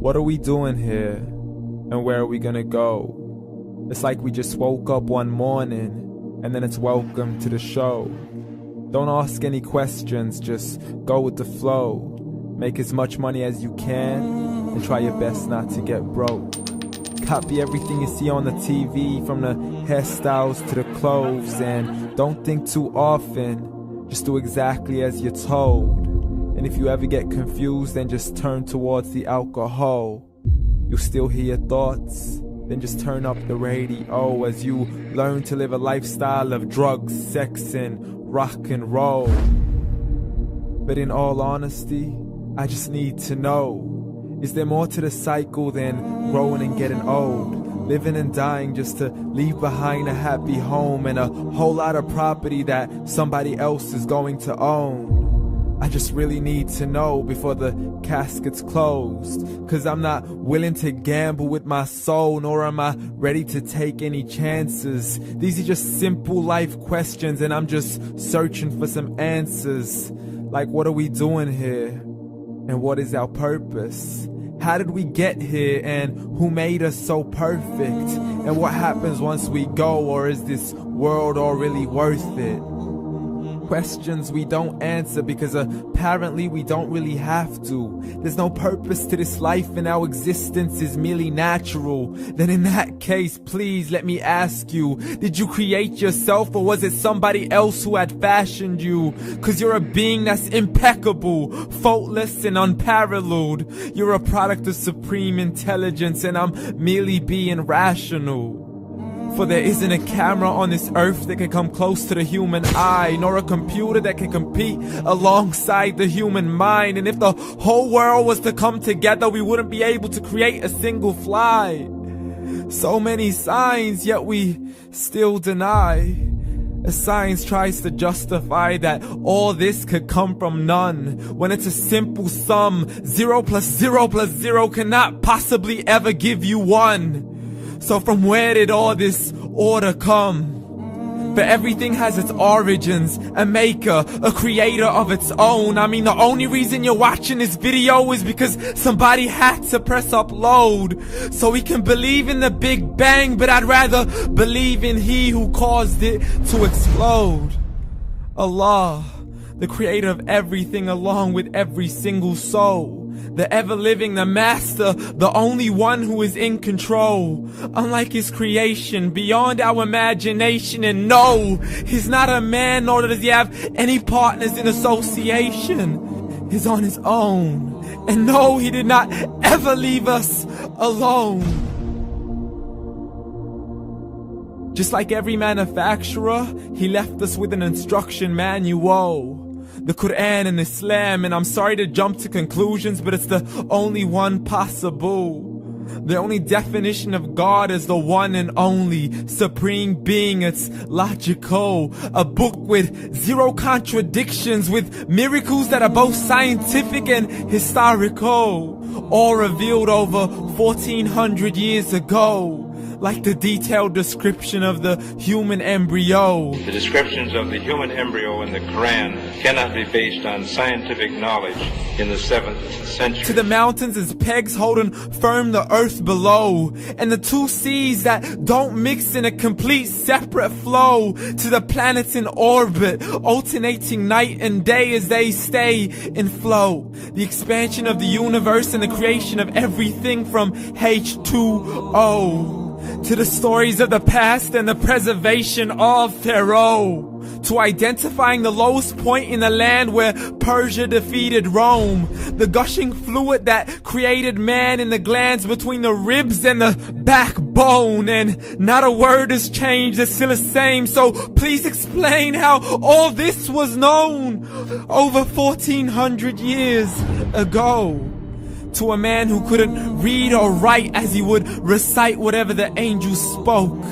What are we doing here? And where are we gonna go? It's like we just woke up one morning and then it's welcome to the show. Don't ask any questions, just go with the flow. Make as much money as you can and try your best not to get broke. Copy everything you see on the TV, from the hairstyles to the clothes, and don't think too often, just do exactly as you're told. And if you ever get confused, then just turn towards the alcohol. You'll still hear your thoughts, then just turn up the radio as you learn to live a lifestyle of drugs, sex, and rock and roll. But in all honesty, I just need to know, is there more to the cycle than growing and getting old? Living and dying just to leave behind a happy home and a whole lot of property that somebody else is going to own. I just really need to know before the casket's closed, 'cause I'm not willing to gamble with my soul, nor am I ready to take any chances. These are just simple life questions and I'm just searching for some answers. Like, what are we doing here? And what is our purpose? How did we get here, and who made us so perfect? And what happens once we go, or is this world all really worth it? Questions we don't answer because apparently we don't really have to. There's no purpose to this life and our existence is merely natural. Then in that case, please let me ask you, did you create yourself, or was it somebody else who had fashioned you? 'Cause you're a being that's impeccable, faultless and unparalleled. You're a product of supreme intelligence and I'm merely being rational. For there isn't a camera on this earth that can come close to the human eye, nor a computer that can compete alongside the human mind. And if the whole world was to come together, we wouldn't be able to create a single fly. So many signs, yet we still deny. As science tries to justify that all this could come from none, when it's a simple sum. 0 plus 0 plus 0 cannot possibly ever give you 1. So from where did all this order come? For everything has its origins, a maker, a creator of its own. I mean, the only reason you're watching this video is because somebody had to press upload. So we can believe in the Big Bang, but I'd rather believe in He who caused it to explode. Allah, the creator of everything along with every single soul. The ever-living, the master, the only one who is in control. Unlike his creation, beyond our imagination. And no, he's not a man, nor does he have any partners in association. He's on his own. And no, he did not ever leave us alone. Just like every manufacturer, he left us with an instruction manual. The Quran and Islam, and I'm sorry to jump to conclusions, but it's the only one possible. The only definition of God is the one and only supreme being. It's logical. A book with 0 contradictions, with miracles that are both scientific and historical, all revealed over 1400 years ago. Like the detailed description of the human embryo. The descriptions of the human embryo in the Quran cannot be based on scientific knowledge in the 7th century. To the mountains as pegs holding firm the earth below, and the 2 seas that don't mix in a complete separate flow. To the planets in orbit, alternating night and day as they stay in flow. The expansion of the universe and the creation of everything from H2O. To the stories of the past and the preservation of Pharaoh. To identifying the lowest point in the land where Persia defeated Rome. The gushing fluid that created man in the glands between the ribs and the backbone. And not a word has changed, it's still the same. So please explain how all this was known over 1400 years ago. To a man who couldn't read or write, as he would recite whatever the angels spoke.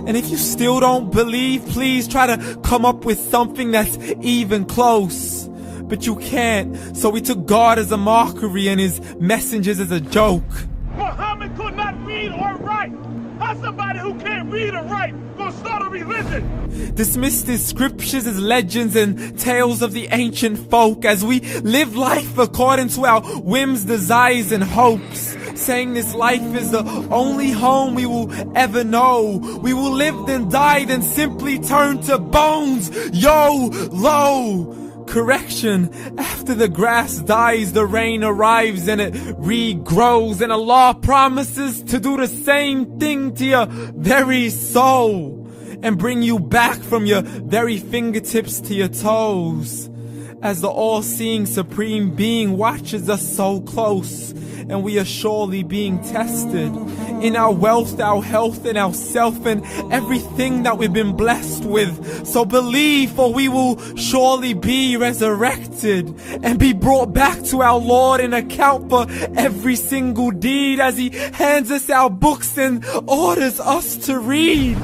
And if you still don't believe, please try to come up with something that's even close. But you can't, so we took God as a mockery and his messengers as a joke. Muhammad could not read or write. How somebody who can't read or write gonna start a religion? Dismissed his scriptures as legends and tales of the ancient folk, as we live life according to our whims, desires, and hopes. saying this life is the only home we will ever know. We will live then die, then simply turn to bones. YOLO! Correction, after the grass dies, the rain arrives and it regrows, and Allah promises to do the same thing to your very soul and bring you back from your very fingertips to your toes, as the all-seeing supreme being watches us so close, and we are surely being tested in our wealth, our health, and our self, and everything that we've been blessed with. So believe, for we will surely be resurrected and be brought back to our Lord and account for every single deed, as He hands us our books and orders us to read.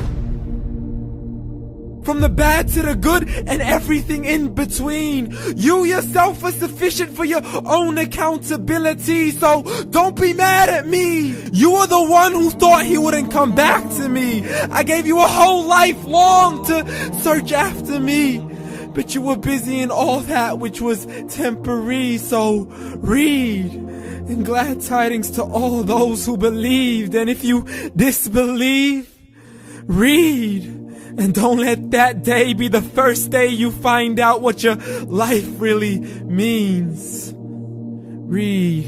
From the bad to the good and everything in between. You yourself are sufficient for your own accountability, so don't be mad at me. You are the one who thought He wouldn't come back to me. I gave you a whole life long to search after me, but you were busy in all that which was temporary. So read, and glad tidings to all those who believed. And if you disbelieve, read. And don't let that day be the first day you find out what your life really means. Read.